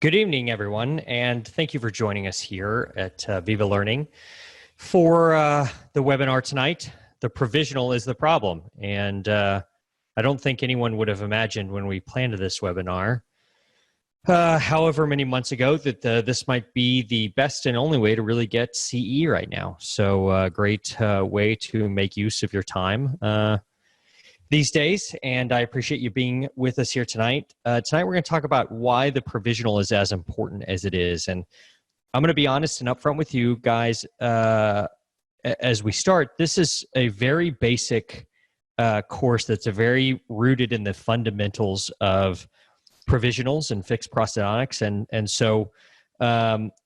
Good evening, everyone, and thank you for joining us here at Viva Learning for the webinar tonight. The provisional is the problem, and I don't think anyone would have imagined when we planned this webinar, however many months ago, that this might be the best and only way to really get CE right now. So great way to make use of your time these days, and I appreciate you being with us here tonight. Tonight we're going to talk about why the provisional is as important as it is, and I'm going to be honest and upfront with you guys as we start. This is a very basic course that's very rooted in the fundamentals of provisionals and fixed prosthodontics, and so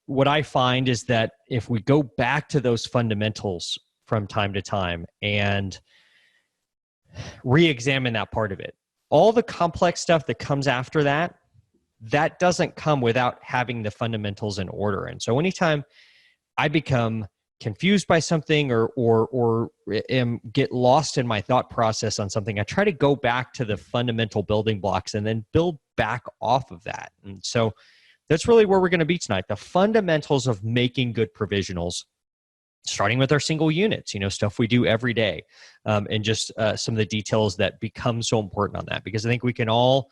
what I find is that if we go back to those fundamentals from time to time and re-examine that part of it, all the complex stuff that comes after that, that doesn't come without having the fundamentals in order. And so anytime I become confused by something or get lost in my thought process on something, I try to go back to the fundamental building blocks and then build back off of that. And so that's really where we're going to be tonight, the fundamentals of making good provisionals, starting with our single units, stuff we do every day, and just some of the details that become so important on that, because I think we can all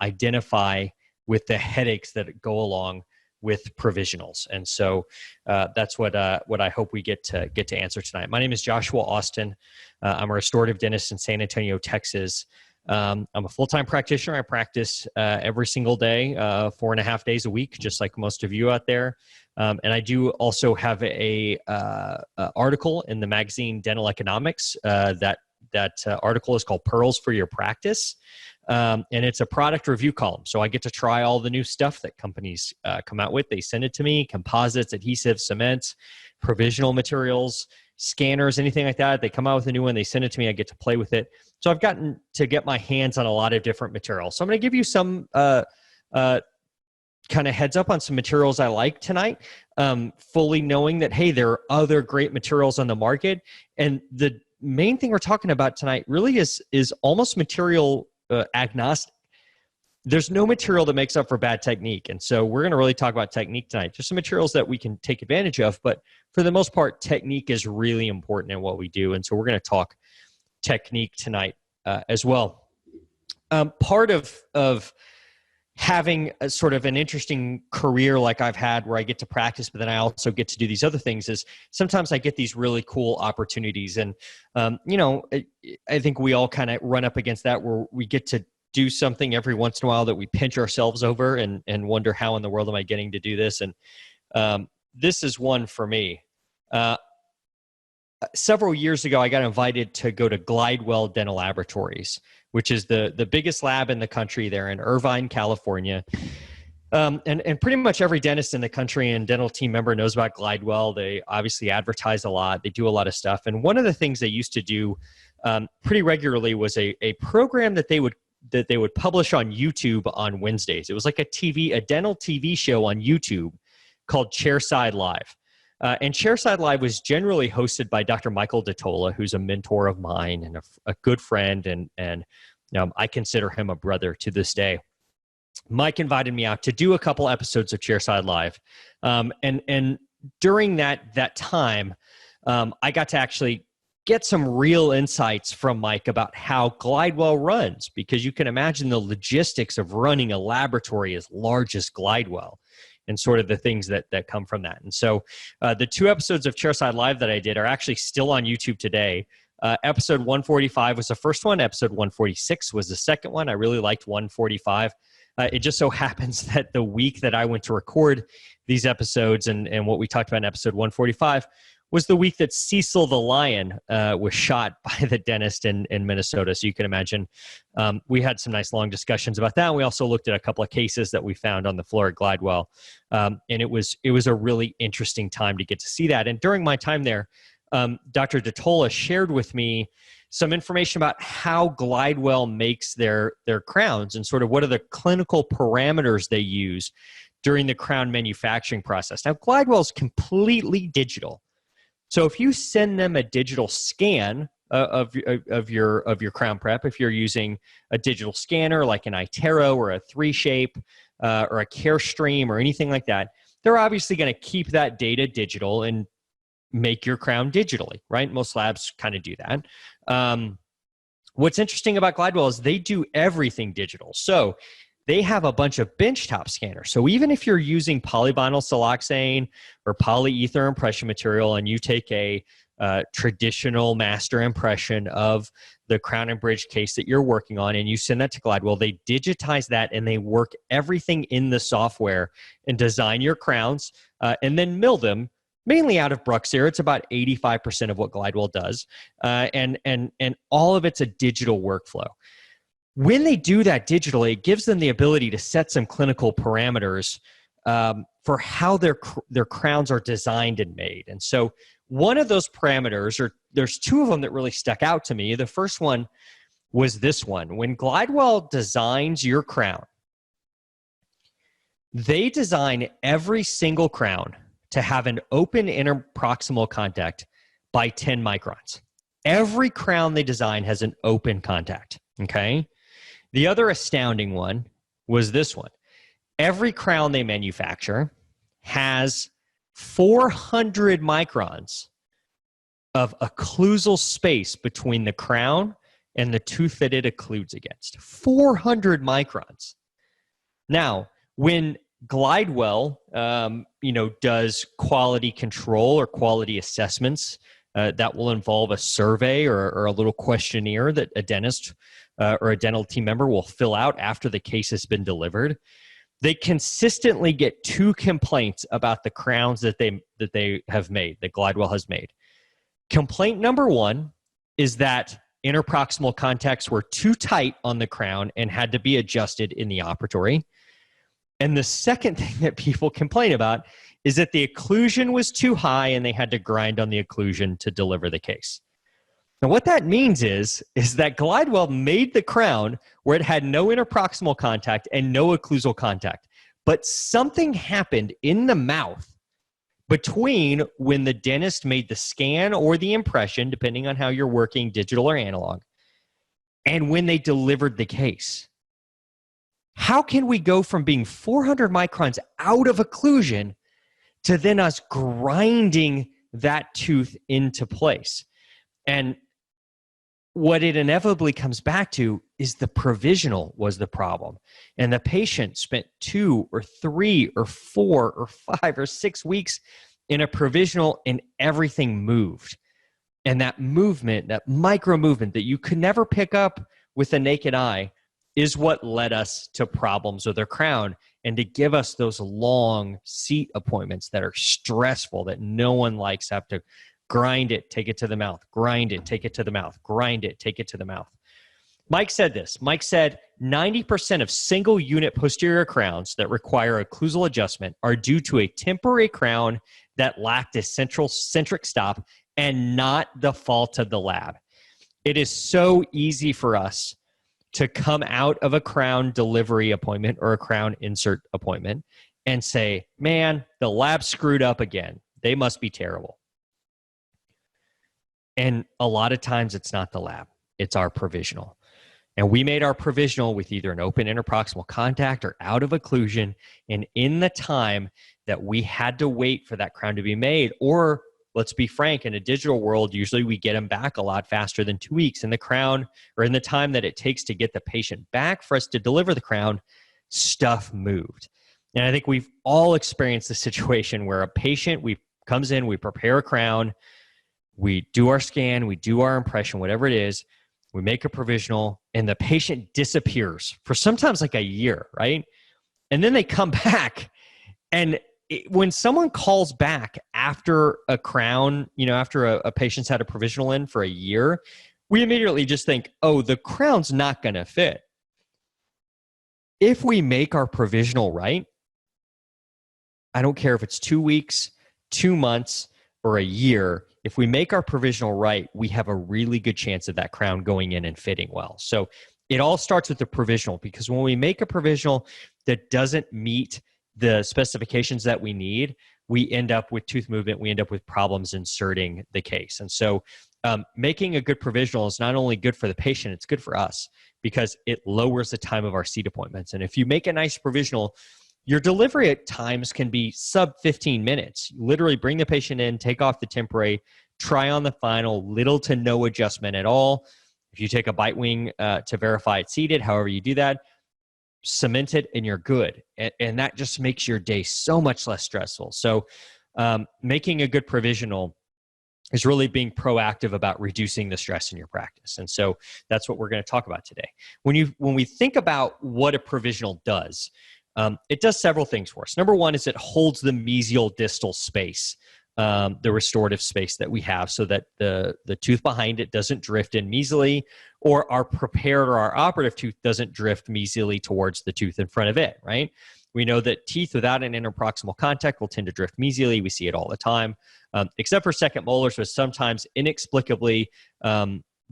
identify with the headaches that go along with provisionals. And so that's what I hope we get to answer tonight. My name is Joshua Austin. I'm a restorative dentist in San Antonio, Texas. I'm a full-time practitioner. I practice every single day, 4.5 days a week, just like most of you out there. And I do also have a article in the magazine Dental Economics. That article is called Pearls for Your Practice. And it's a product review column. So I get to try all the new stuff that companies come out with. They send it to me: composites, adhesives, cements, provisional materials, scanners, anything like that. They come out with a new one, they send it to me, I get to play with it. So I've gotten to get my hands on a lot of different materials. So I'm going to give you some kind of heads up on some materials I like tonight, fully knowing that, hey, there are other great materials on the market. And the main thing we're talking about tonight really is almost material agnostic. There's no material that makes up for bad technique. And so we're going to really talk about technique tonight. There's some materials that we can take advantage of, but for the most part, technique is really important in what we do. And so we're going to talk technique tonight as well. Part of having a sort of an interesting career like I've had, where I get to practice, but then I also get to do these other things, is sometimes I get these really cool opportunities. And, I think we all kind of run up against that, where we get to do something every once in a while that we pinch ourselves over and wonder, how in the world am I getting to do this? And this is one for me. Several years ago, I got invited to go to Glidewell Dental Laboratories, which is the biggest lab in the country there in Irvine, California. And pretty much every dentist in the country and dental team member knows about Glidewell. They obviously advertise a lot. They do a lot of stuff. And one of the things they used to do pretty regularly was a program that they would publish on YouTube on Wednesdays. It was like a dental TV show on YouTube called Chairside Live. And Chairside Live was generally hosted by Dr. Michael DeTola, who's a mentor of mine and a good friend, and I consider him a brother to this day. Mike invited me out to do a couple episodes of Chairside Live, and during that time, I got to actually get some real insights from Mike about how Glidewell runs, because you can imagine the logistics of running a laboratory as large as Glidewell, and sort of the things that come from that. And so the 2 episodes of Chairside Live that I did are actually still on YouTube today. Episode 145 was the first one. Episode 146 was the second one. I really liked 145. It just so happens that the week that I went to record these episodes and what we talked about in episode 145 was the week that Cecil the Lion was shot by the dentist in Minnesota. So you can imagine we had some nice long discussions about that. And we also looked at a couple of cases that we found on the floor at Glidewell. And it was a really interesting time to get to see that. And during my time there, Dr. DeTola shared with me some information about how Glidewell makes their crowns and sort of what are the clinical parameters they use during the crown manufacturing process. Now, Glidewell is completely digital. So if you send them a digital scan of your crown prep, if you're using a digital scanner like an iTero or a 3Shape, or a care stream or anything like that, they're obviously going to keep that data digital and make your crown digitally, right? Most labs kind of do that. What's interesting about Glidewell is they do everything digital. So they have a bunch of benchtop scanners. So even if you're using polyvinyl siloxane or polyether impression material and you take a traditional master impression of the crown and bridge case that you're working on and you send that to Glidewell, they digitize that and they work everything in the software and design your crowns and then mill them mainly out of Bruxer. It's about 85% of what Glidewell does. And all of it's a digital workflow. When they do that digitally, it gives them the ability to set some clinical parameters for how their crowns are designed and made. And so one of those parameters, or there's two of them that really stuck out to me. The first one was this one. When Glidewell designs your crown, they design every single crown to have an open interproximal contact by 10 microns. Every crown they design has an open contact, okay? The other astounding one was this one. Every crown they manufacture has 400 microns of occlusal space between the crown and the tooth that it occludes against. 400 microns. Now, when Glidewell, does quality control or quality assessments, that will involve a survey or a little questionnaire that a dentist or a dental team member will fill out after the case has been delivered. They consistently get 2 complaints about the crowns that they have made, that Glidewell has made. Complaint number 1 is that interproximal contacts were too tight on the crown and had to be adjusted in the operatory. And the second thing that people complain about is that the occlusion was too high and they had to grind on the occlusion to deliver the case. Now, what that means is that Glidewell made the crown where it had no interproximal contact and no occlusal contact. But something happened in the mouth between when the dentist made the scan or the impression, depending on how you're working, digital or analog, and when they delivered the case. How can we go from being 400 microns out of occlusion to then us grinding that tooth into place? And what it inevitably comes back to is the provisional was the problem. And the patient spent 2 or 3 or 4 or 5 or 6 weeks in a provisional and everything moved. And that movement, that micro movement that you could never pick up with the naked eye, is what led us to problems with their crown and to give us those long seat appointments that are stressful, that no one likes, have to grind it, take it to the mouth, grind it, take it to the mouth, grind it, take it to the mouth. Mike said this. Mike said 90% of single unit posterior crowns that require occlusal adjustment are due to a temporary crown that lacked a centric stop and not the fault of the lab. It is so easy for us to come out of a crown delivery appointment or a crown insert appointment and say, man, the lab screwed up again. They must be terrible. And a lot of times it's not the lab, it's our provisional. And we made our provisional with either an open interproximal contact or out of occlusion. And in the time that we had to wait for that crown to be made, or let's be frank, in a digital world, usually we get them back a lot faster than 2 weeks. In the crown, or in the time that it takes to get the patient back for us to deliver the crown, stuff moved. And I think we've all experienced the situation where a patient comes in, we prepare a crown, we do our scan, we do our impression, whatever it is, we make a provisional, and the patient disappears for sometimes like a year, right? And then they come back, and when someone calls back after a crown, after a patient's had a provisional in for a year, we immediately just think, oh, the crown's not going to fit. If we make our provisional right, I don't care if it's 2 weeks, 2 months, or a year, if we make our provisional right, we have a really good chance of that crown going in and fitting well. So it all starts with the provisional, because when we make a provisional that doesn't meet the specifications that we need, we end up with tooth movement, we end up with problems inserting the case. And so making a good provisional is not only good for the patient, it's good for us, because it lowers the time of our seat appointments. And if you make a nice provisional, your delivery at times can be sub 15 minutes. You literally bring the patient in, take off the temporary, try on the final, little to no adjustment at all. If you take a bite wing to verify it's seated, however you do that, cement it and you're good. And that just makes your day so much less stressful. So making a good provisional is really being proactive about reducing the stress in your practice. And so that's what we're going to talk about today. When we think about what a provisional does, it does several things for us. Number one is it holds the mesial distal space, the restorative space that we have, so that the tooth behind it doesn't drift in mesially, or our prepared or our operative tooth doesn't drift mesially towards the tooth in front of it, right? We know that teeth without an interproximal contact will tend to drift mesially. We see it all the time, except for second molars, which sometimes inexplicably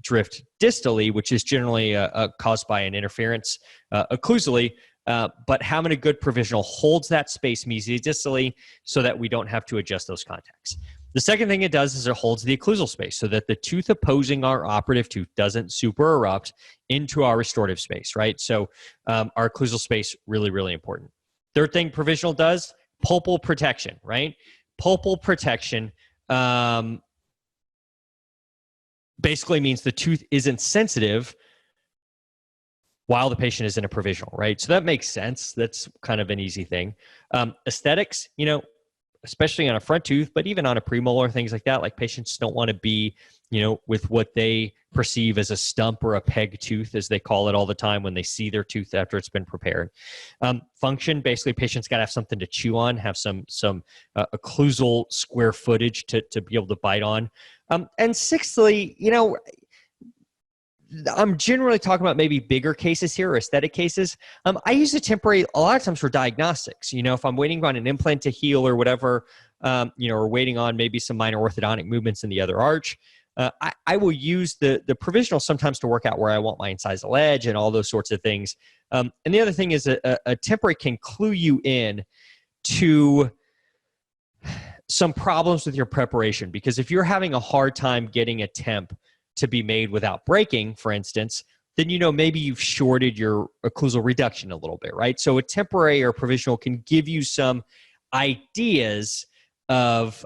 drift distally, which is generally caused by an interference occlusally. But having a good provisional holds that space mesially distally so that we don't have to adjust those contacts. The second thing it does is it holds the occlusal space so that the tooth opposing our operative tooth doesn't super erupt into our restorative space, right? So our occlusal space, really, really important. Third thing provisional does, pulpal protection, right? Pulpal protection basically means the tooth isn't sensitive while the patient is in a provisional, right? So that makes sense. That's kind of an easy thing. Aesthetics, especially on a front tooth, but even on a premolar, things like that, like patients don't want to be, with what they perceive as a stump or a peg tooth, as they call it all the time when they see their tooth after it's been prepared. Function, basically patients got to have something to chew on, have some occlusal square footage to be able to bite on. And sixthly, I'm generally talking about maybe bigger cases here, or aesthetic cases. I use a temporary a lot of times for diagnostics. If I'm waiting on an implant to heal or whatever, or waiting on maybe some minor orthodontic movements in the other arch, I will use the provisional sometimes to work out where I want my incisal edge and all those sorts of things. And the other thing is a temporary can clue you in to some problems with your preparation, because if you're having a hard time getting a temp to be made without breaking, for instance, then maybe you've shorted your occlusal reduction a little bit, right? So a temporary or provisional can give you some ideas of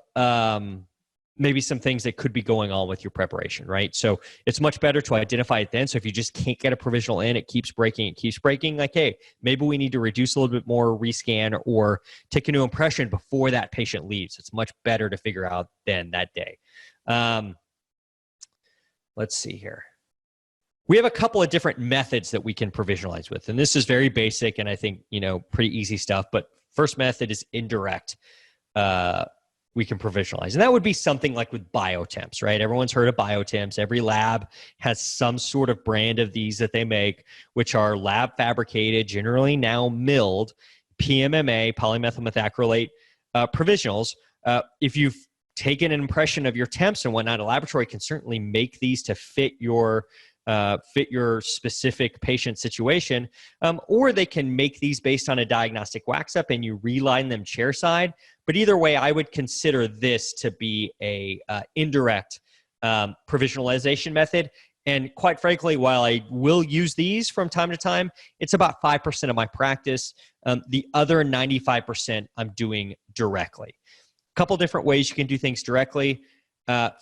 maybe some things that could be going on with your preparation, right? So it's much better to identify it then. So if you just can't get a provisional in, it keeps breaking, like, hey, maybe we need to reduce a little bit more, rescan, or take a new impression before that patient leaves. It's much better to figure out then that day. Let's see here. We have a couple of different methods that we can provisionalize with, and this is very basic and I think, pretty easy stuff. But first method is indirect. We can provisionalize, and that would be something like with biotemps, right? Everyone's heard of biotemps. Every lab has some sort of brand of these that they make, which are lab fabricated, generally now milled, PMMA, polymethyl methacrylate provisionals. If you've taken an impression of your temps and whatnot, a laboratory can certainly make these to fit your specific patient situation, or they can make these based on a diagnostic wax up and you reline them chair side. But either way, I would consider this to be a indirect provisionalization method. And quite frankly, while I will use these from time to time, it's about 5% of my practice. The other 95% I'm doing directly. Couple different ways you can do things directly.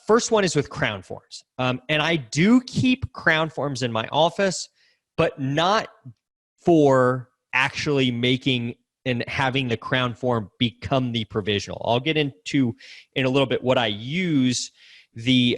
First one is with crown forms. And I do keep crown forms in my office, but not for actually making and having the crown form become the provisional. I'll get into in a little bit what I use the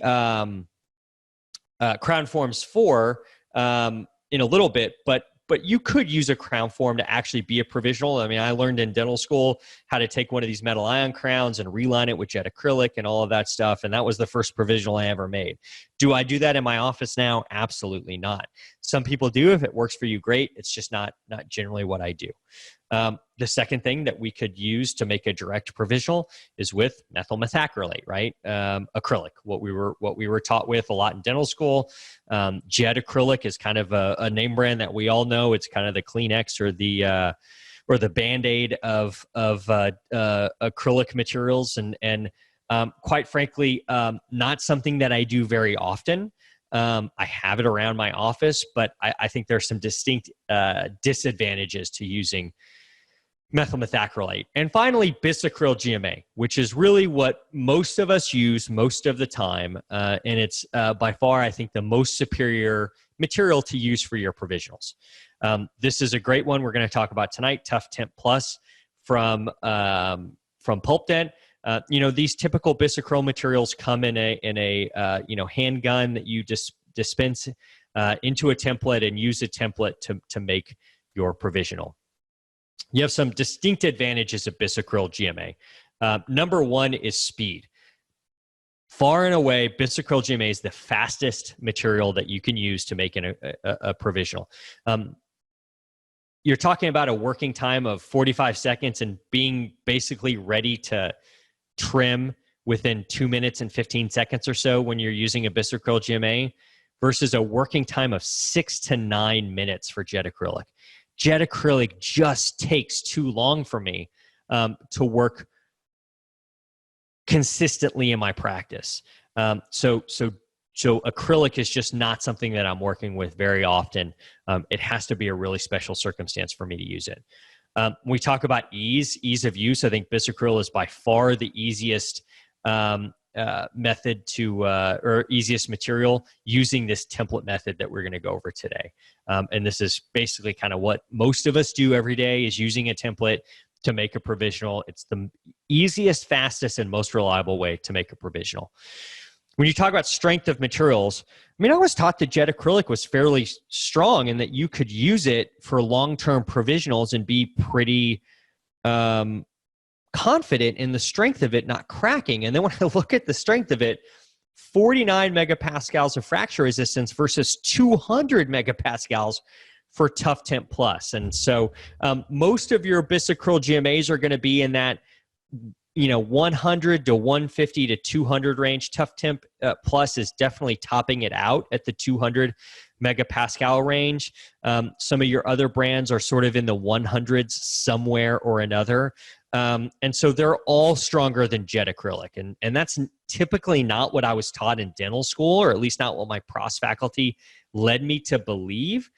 crown forms for in a little bit, but you could use a crown form to actually be a provisional. I mean, I learned in dental school how to take one of these metal ion crowns and reline it with jet acrylic and all of that stuff. And that was the first provisional I ever made. Do I do that in my office now? Absolutely not. Some people do. If it works for you, great. It's just not generally what I do. The second thing that we could use to make a direct provisional is with methyl methacrylate, right? Acrylic, what we were taught with a lot in dental school. Jet acrylic is kind of a name brand that we all know. It's kind of the Kleenex or the Band-Aid of acrylic materials, and quite frankly, not something that I do very often. I have it around my office, but I think there's some distinct disadvantages to using methyl methacrylate. And finally, bisacryl GMA, which is really what most of us use most of the time. And it's by far, I think, the most superior material to use for your provisionals. This is a great one we're going to talk about tonight, Tough Temp Plus from Pulp Dent. These typical bisacryl materials come in a handgun that you dispense into a template and use a template to make your provisional. You have some distinct advantages of bisacryl GMA. Number one is speed. Far and away, bisacryl GMA is the fastest material that you can use to make a provisional. You're talking about a working time of 45 seconds and being basically ready to trim within 2 minutes and 15 seconds or so when you're using a bisacryl GMA versus a working time of 6 to 9 minutes for jet acrylic. Jet acrylic just takes too long for me to work consistently in my practice. So acrylic is just not something that I'm working with very often. It has to be a really special circumstance for me to use it. When we talk about ease of use, I think bisacryl is by far the easiest method or easiest material using this template method that we're going to go over today. And this is basically kind of what most of us do every day, is using a template to make a provisional. It's the easiest, fastest, and most reliable way to make a provisional. When you talk about strength of materials, I was taught that jet acrylic was fairly strong and that you could use it for long-term provisionals and be pretty confident in the strength of it not cracking. And then when I look at the strength of it, 49 megapascals of fracture resistance versus 200 megapascals for Tough Temp Plus. And so most of your bisacryl GMAs are going to be in that 100 to 150 to 200 range. Tough Temp Plus is definitely topping it out at the 200 megapascal range. Some of your other brands are sort of in the 100s somewhere or another. And so they're all stronger than jet acrylic. And that's typically not what I was taught in dental school, or at least not what my pros faculty led me to believe.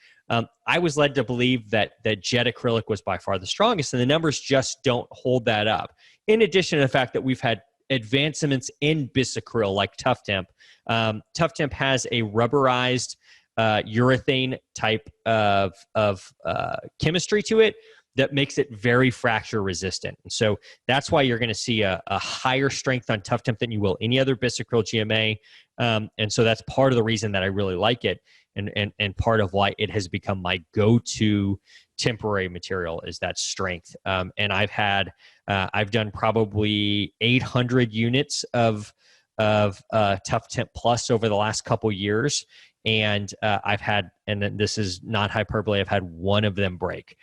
I was led to believe that jet acrylic was by far the strongest, and the numbers just don't hold that up. In addition to the fact that we've had advancements in bisacryl like Tough Temp. Tough Temp has a rubberized urethane type of chemistry to it that makes it very fracture resistant. And so that's why you're going to see a higher strength on Tough Temp than you will any other bisacryl GMA. And so that's part of the reason that I really like it, and part of why it has become my go-to temporary material is that strength. And I've done probably 800 units of Tough Temp Plus over the last couple years. And I've had, and this is not hyperbole, I've had one of them break.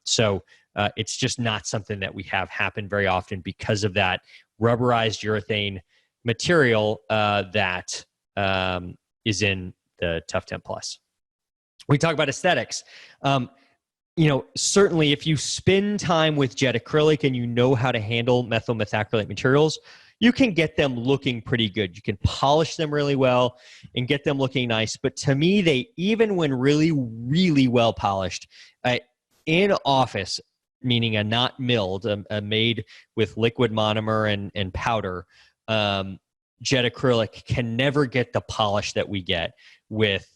So it's just not something that we have happen very often because of that rubberized urethane material that is in the Tough Temp Plus. We talk about aesthetics. Certainly if you spend time with jet acrylic and you know how to handle methyl methacrylate materials, you can get them looking pretty good. You can polish them really well and get them looking nice. But to me, even when really, really well polished, in office, meaning a not milled, made with liquid monomer and powder, jet acrylic can never get the polish that we get with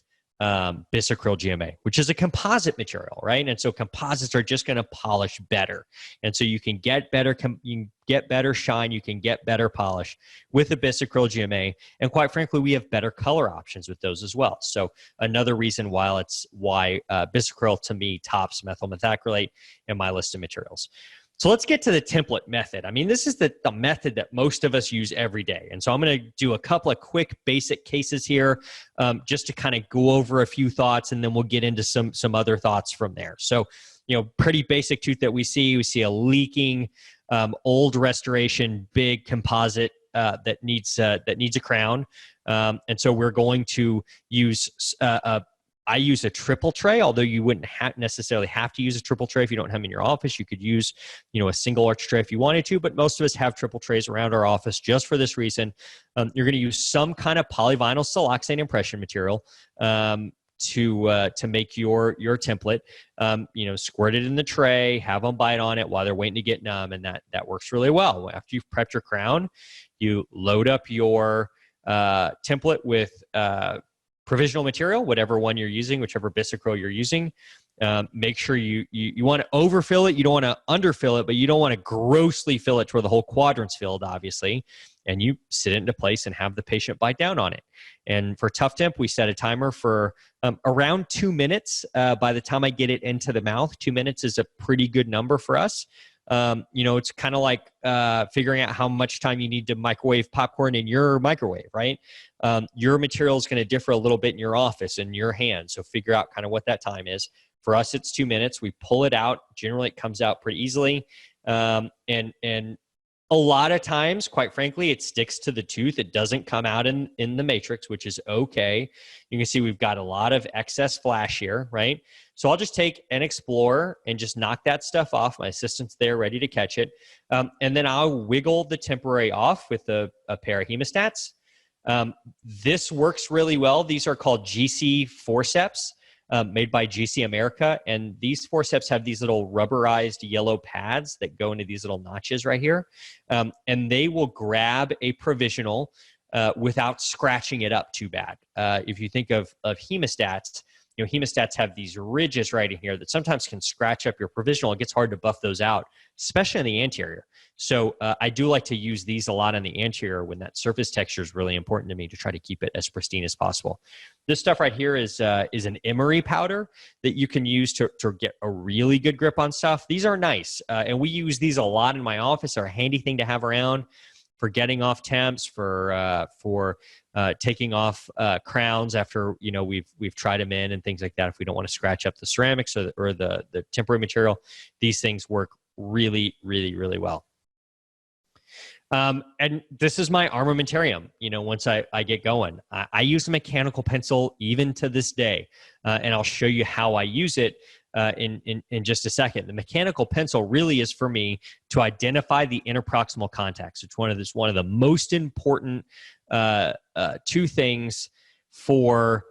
bisacryl GMA, which is a composite material, right? And so composites are just going to polish better. And so you can get better, shine, you can get better polish with the bisacryl GMA. And quite frankly, we have better color options with those as well. So another reason why bisacryl to me tops methyl methacrylate in my list of materials. So let's get to the template method. This is the method that most of us use every day. And so I'm going to do a couple of quick basic cases here just to kind of go over a few thoughts, and then we'll get into some other thoughts from there. So, pretty basic tooth that we see a leaking old restoration, big composite that needs a crown. And so we're going to use I use a triple tray, although you wouldn't necessarily have to use a triple tray if you don't have them in your office. You could use, a single arch tray if you wanted to, but most of us have triple trays around our office just for this reason. You're going to use some kind of polyvinyl siloxane impression material to make your template. Squirt it in the tray, have them bite on it while they're waiting to get numb, and that works really well. After you've prepped your crown, you load up your template with provisional material, whatever one you're using, whichever Bisacryl you're using. Make sure you want to overfill it. You don't want to underfill it, but you don't want to grossly fill it to where the whole quadrant's filled, obviously. And you sit it into place and have the patient bite down on it. And for tough temp, we set a timer for around 2 minutes. By the time I get it into the mouth, 2 minutes is a pretty good number for us. It's kind of like figuring out how much time you need to microwave popcorn in your microwave, right? Your material is going to differ a little bit in your office and your hand. So figure out kind of what that time is. For us, it's 2 minutes. We pull it out. Generally, it comes out pretty easily. And a lot of times, quite frankly, it sticks to the tooth. It doesn't come out in the matrix, which is okay. You can see we've got a lot of excess flash here, right? So I'll just take an Explorer and just knock that stuff off. My assistant's there ready to catch it. And then I'll wiggle the temporary off with a pair of hemostats. This works really well. These are called GC forceps. Made by GC America. And these forceps have these little rubberized yellow pads that go into these little notches right here. And they will grab a provisional without scratching it up too bad. If you think of hemostats, hemostats have these ridges right in here that sometimes can scratch up your provisional. It gets hard to buff those out, especially in the anterior. So I do like to use these a lot on the anterior when that surface texture is really important to me to try to keep it as pristine as possible. This stuff right here is an emery powder that you can use to get a really good grip on stuff. These are nice, and we use these a lot in my office. They're a handy thing to have around for getting off temps, for taking off crowns after we've tried them in and things like that. If we don't want to scratch up the ceramics or the temporary material, these things work really, really, really well. And this is my armamentarium. Once I get going, I use a mechanical pencil even to this day, and I'll show you how I use it in just a second. The mechanical pencil really is for me to identify the interproximal contacts. It's one of the most important two things for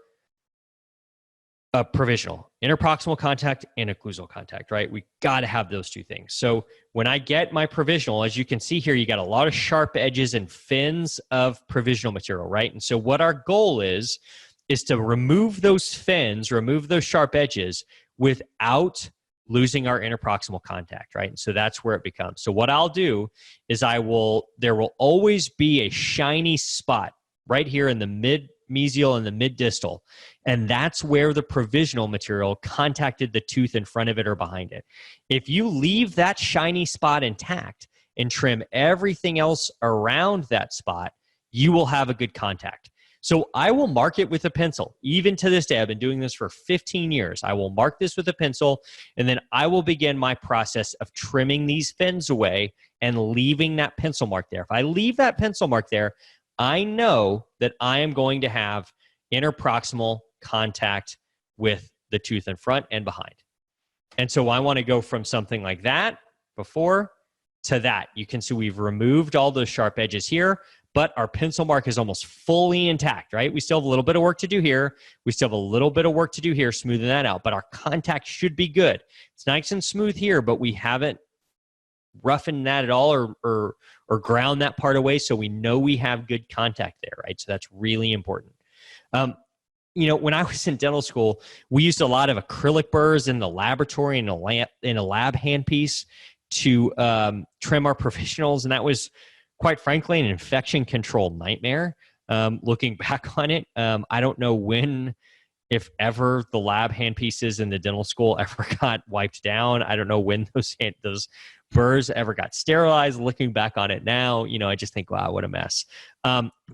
a provisional: interproximal contact and occlusal contact, right? We got to have those two things. So when I get my provisional, as you can see here, you got a lot of sharp edges and fins of provisional material, right? And so what our goal is to remove those fins, remove those sharp edges without losing our interproximal contact, right? And so that's where it becomes. So what I'll do is there will always be a shiny spot right here in the mid-mesial and the mid-distal. And that's where the provisional material contacted the tooth in front of it or behind it. If you leave that shiny spot intact and trim everything else around that spot, you will have a good contact. So I will mark it with a pencil. Even to this day, I've been doing this for 15 years. I will mark this with a pencil, and then I will begin my process of trimming these fins away and leaving that pencil mark there. If I leave that pencil mark there, I know that I am going to have interproximal contact with the tooth in front and behind. And so I want to go from something like that before to that. You can see we've removed all those sharp edges here, but our pencil mark is almost fully intact, right? We still have a little bit of work to do here. We still have a little bit of work to do here, smoothing that out, but our contact should be good. It's nice and smooth here, but we haven't roughen that at all or ground that part away, so we know we have good contact there, right? So that's really important. When I was in dental school, we used a lot of acrylic burrs in the laboratory in a lab handpiece to trim our provisionals, and that was, quite frankly, an infection control nightmare. Looking back on it, I don't know when, if ever, the lab handpieces in the dental school ever got wiped down. I don't know when those burrs ever got sterilized. Looking back on it now, I just think, wow, what a mess.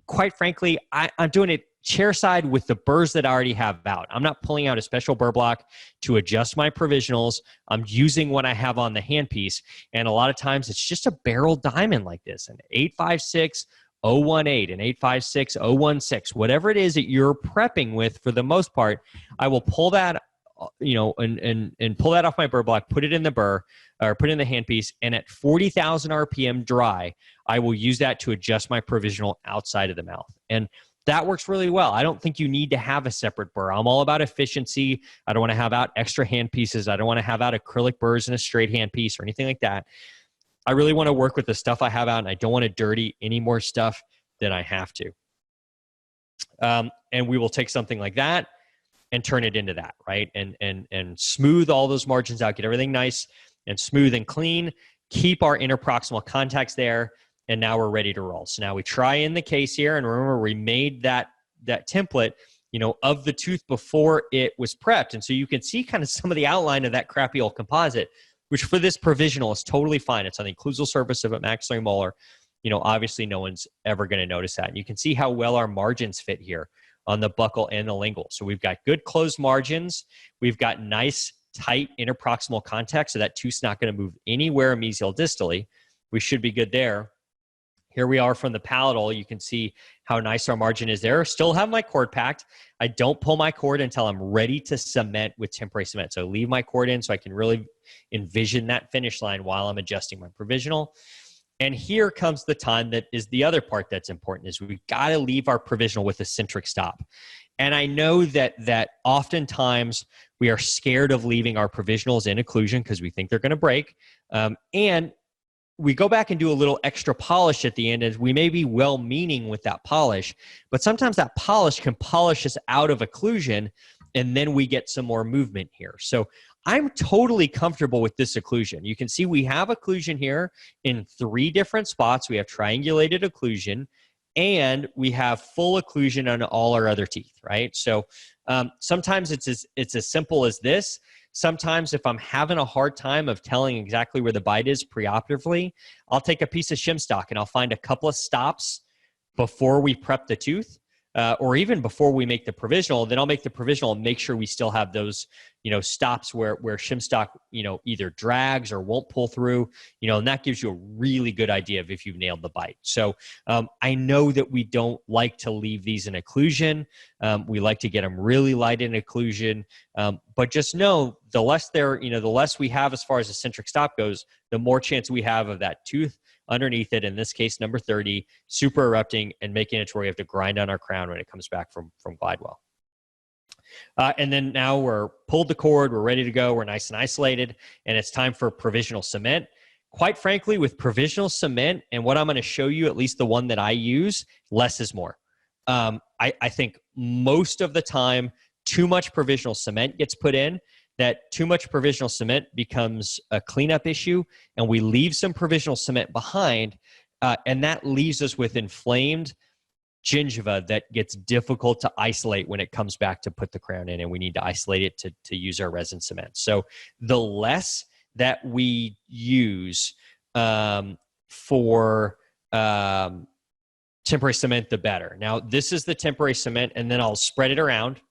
Quite frankly, I'm doing it chair side with the burrs that I already have out. I'm not pulling out a special burr block to adjust my provisionals. I'm using what I have on the handpiece. And a lot of times it's just a barrel diamond like this, an 856 018, an 856, 016, whatever it is that you're prepping with for the most part, I will pull that, and pull that off my burr block, put it in the burr, or put it in the handpiece, and at 40,000 RPM dry, I will use that to adjust my provisional outside of the mouth. And that works really well. I don't think you need to have a separate burr. I'm all about efficiency. I don't want to have out extra hand pieces. I don't want to have out acrylic burrs in a straight hand piece or anything like that. I really want to work with the stuff I have out, and I don't want to dirty any more stuff than I have to. And we will take something like that and turn it into that, right? And smooth all those margins out, get everything nice and smooth and clean, keep our interproximal contacts there, and now we're ready to roll. So now we try in the case here, and remember we made that template, of the tooth before it was prepped. And so you can see kind of some of the outline of that crappy old composite, which for this provisional is totally fine. It's on the occlusal surface of a maxillary molar. Obviously no one's ever going to notice that. And you can see how well our margins fit here on the buccal and the lingual. So we've got good closed margins. We've got nice, tight interproximal contact, so that tooth's not going to move anywhere mesial distally. We should be good there. Here we are from the palatal. You can see how nice our margin is there. Still have my cord packed. I don't pull my cord until I'm ready to cement with temporary cement. So I leave my cord in so I can really envision that finish line while I'm adjusting my provisional. And here comes the time that is the other part that's important, is we've got to leave our provisional with a centric stop. And I know that oftentimes we are scared of leaving our provisionals in occlusion because we think they're going to break. And we go back and do a little extra polish at the end, as we may be well-meaning with that polish, but sometimes that polish can polish us out of occlusion, and then we get some more movement here. So I'm totally comfortable with this occlusion. You can see we have occlusion here in 3 different spots. We have triangulated occlusion, and we have full occlusion on all our other teeth, right? So sometimes it's as simple as this. Sometimes if I'm having a hard time of telling exactly where the bite is preoperatively, I'll take a piece of shim stock and I'll find a couple of stops before we prep the tooth, or even before we make the provisional. Then I'll make the provisional and make sure we still have those, stops where shim stock, either drags or won't pull through, and that gives you a really good idea of if you've nailed the bite. So I know that we don't like to leave these in occlusion. We like to get them really light in occlusion, but just know the less the less we have as far as the centric stop goes, the more chance we have of that tooth underneath it, in this case, number 30, super erupting and making it to where we have to grind on our crown when it comes back from Glidewell. And then now we're pulled the cord, we're ready to go, we're nice and isolated, and it's time for provisional cement. Quite frankly, with provisional cement, and what I'm going to show you, at least the one that I use, less is more. I think most of the time, too much provisional cement gets put in, that too much provisional cement becomes a cleanup issue, and we leave some provisional cement behind, and that leaves us with inflamed gingiva that gets difficult to isolate when it comes back to put the crown in, and we need to isolate it to use our resin cement. So the less that we use for temporary cement, the better. Now, this is the temporary cement, and then I'll spread it around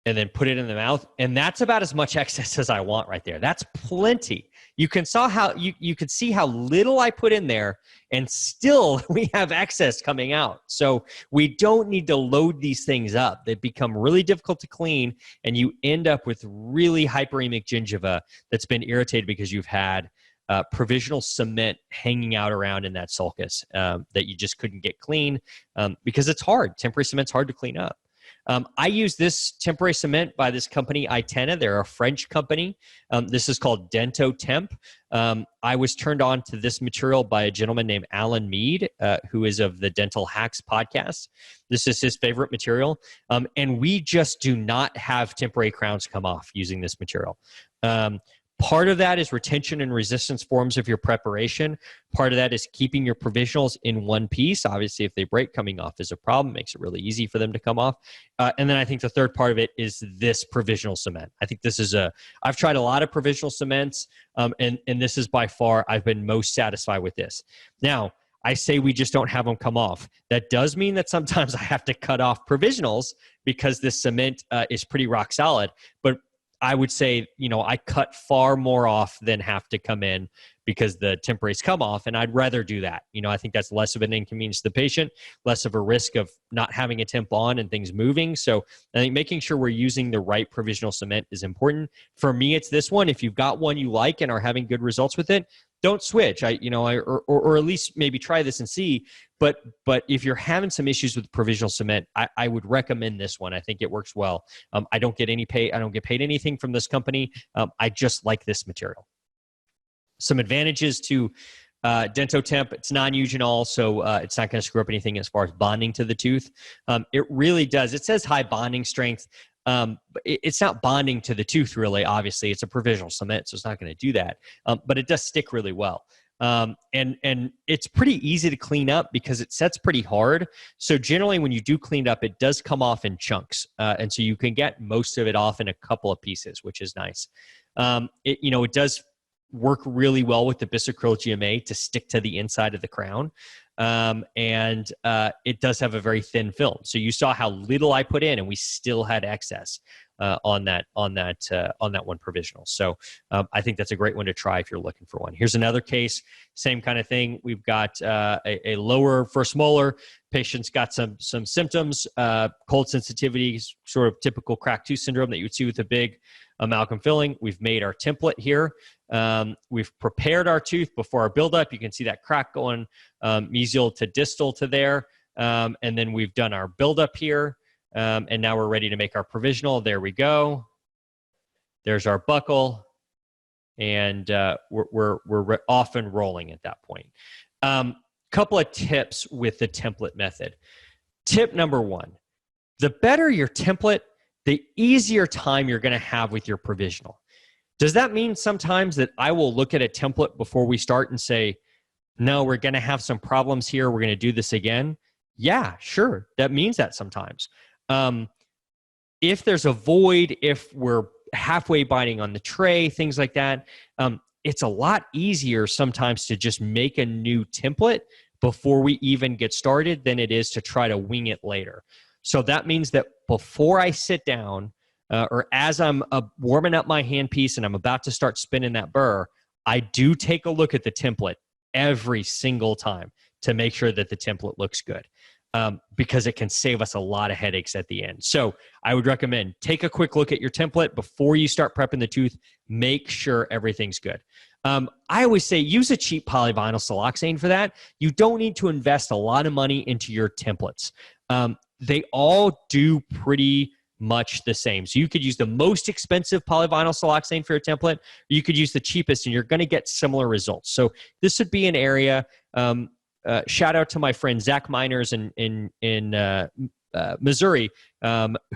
and then put it in the mouth. And that's about as much excess as I want right there. That's plenty. You can saw how you could see how little I put in there, and still we have excess coming out. So we don't need to load these things up. They become really difficult to clean, and you end up with really hyperemic gingiva that's been irritated because you've had provisional cement hanging out around in that sulcus that you just couldn't get clean because it's hard. Temporary cement's hard to clean up. I use this temporary cement by this company, Itena. They're a French company. This is called Dento Temp. I was turned on to this material by a gentleman named Alan Mead, who is of the Dental Hacks podcast. This is his favorite material. And we just do not have temporary crowns come off using this material. Part of that is retention and resistance forms of your preparation. Part of that is keeping your provisionals in one piece. Obviously, if they break, coming off is a problem. Makes it really easy for them to come off. And then I think the third part of it is this provisional cement. I think this is I've tried a lot of provisional cements, and this is by far, I've been most satisfied with this. Now, I say we just don't have them come off. That does mean that sometimes I have to cut off provisionals because this cement is pretty rock solid. But I would say, I cut far more off than have to come in because the temp rates come off, and I'd rather do that. I think that's less of an inconvenience to the patient, less of a risk of not having a temp on and things moving. So I think making sure we're using the right provisional cement is important. For me, it's this one. If you've got one you like and are having good results with it, don't switch. Or at least maybe try this and see. But if you're having some issues with provisional cement, I would recommend this one. I think it works well. I don't get paid anything from this company. I just like this material. Some advantages to DentoTemp: it's non-eugenol, so it's not going to screw up anything as far as bonding to the tooth. It really does. It says high bonding strength. It's not bonding to the tooth, really. Obviously, it's a provisional cement, so it's not going to do that. But it does stick really well. And it's pretty easy to clean up because it sets pretty hard. So generally, when you do clean up, it does come off in chunks, and so you can get most of it off in a couple of pieces, which is nice. It does work really well with the Bisacryl GMA to stick to the inside of the crown. And it does have a very thin film. So you saw how little I put in, and we still had excess on that one provisional. So I think that's a great one to try if you're looking for one. Here's another case, same kind of thing. We've got a lower first molar. Patient's got some symptoms, cold sensitivity, sort of typical cracked tooth syndrome that you would see with a big amalgam filling. We've made our template here. We've prepared our tooth before our buildup. You can see that crack going mesial to distal to there. And then we've done our buildup here. And now we're ready to make our provisional. There we go. There's our buckle. And we're off and rolling at that point. Couple of tips with the template method. Tip number one: the better your template, the easier time you're going to have with your provisional. Does that mean sometimes that I will look at a template before we start and say, no, we're going to have some problems here, we're going to do this again? Yeah, sure. That means that sometimes. If there's a void, if we're halfway biting on the tray, things like that, it's a lot easier sometimes to just make a new template before we even get started than it is to try to wing it later. So that means that before I sit down, or as I'm warming up my handpiece and I'm about to start spinning that burr, I do take a look at the template every single time to make sure that the template looks good, because it can save us a lot of headaches at the end. So I would recommend take a quick look at your template before you start prepping the tooth. Make sure everything's good. I always say use a cheap polyvinyl siloxane for that. You don't need to invest a lot of money into your templates. They all do pretty much the same. So you could use the most expensive polyvinyl siloxane for your template, or you could use the cheapest, and you're going to get similar results. So this would be an area. Shout out to my friend Zach Miners in Missouri,